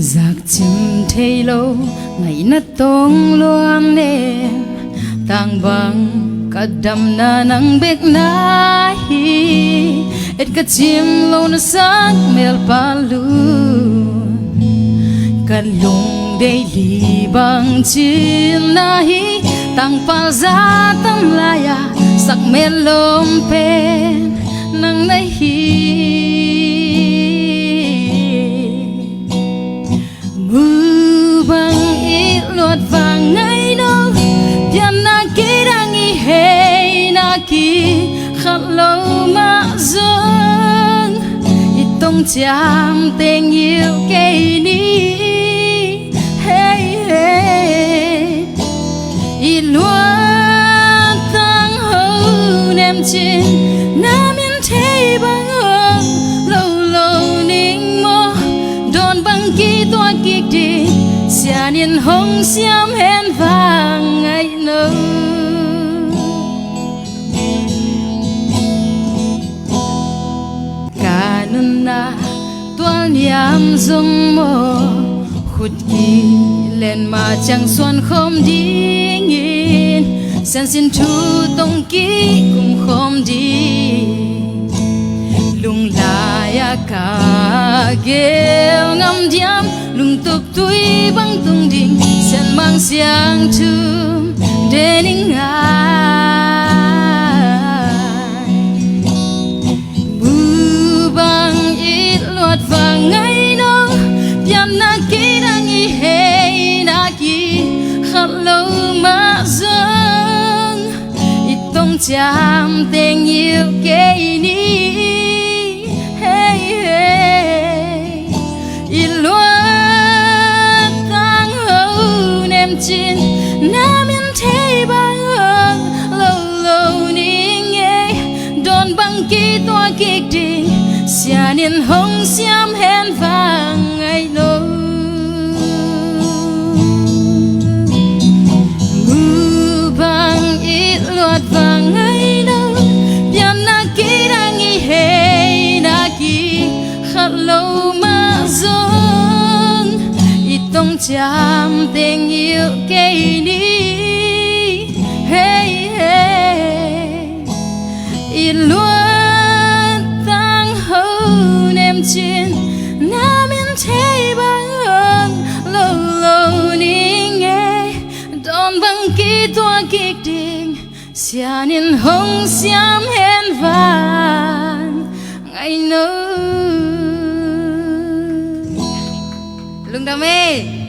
giặc chim thấy lâu ngày nát tông luang đêm tang bang cả đầm na nang bek na hi et cả chim lâu na sang mel palu cả lung đây li bang chim na hi tang pal za tam laya sak mel lom pen nang na hi mưa băng ít lọt vàng ngày đâu pian na ki đang i hey na ki khát lâu mà dâng ít tông chạm tình yêu cây ní hey hey ít loa tăng hậu nem trên nam yên thế băng hương lâu lâu ninh mơ đòn băng ki toa ki đi xa niên hồng xiêm hẹn vàng ngày nâu cả nôn na toan yam dung mơ khut ki lên mà chẳng xuân không đi nghìn sen xin thu tông ki cũng không đi lung la ya ka gel ngam diam lung tuk tui bang tung ding sen mang siang thum dening ai bu bang ít lọt vàng ngày nó pian na ki đang i hey na ki khát lâu mà dâng ít tông chạm tình yêu cây ní chín nam yên thế ba hương lâu lâu ní nghe đòn băng ki toa kịch đình xa niên hồng xiêm hẹn vàng ngày nâu mưa băng ít lọt vàng ngày nâu pian na ki đang i hey na ki khát lâu mà dâng ít tông chạm tình yêu cây ní hey hey ít luôn tăng hậu nem trên nam yên thế băng hương lâu lâu ní nghe đòn băng ki toa kịch đình xa niên hồng xiêm hẹn vàng ngày nâu lung đam mê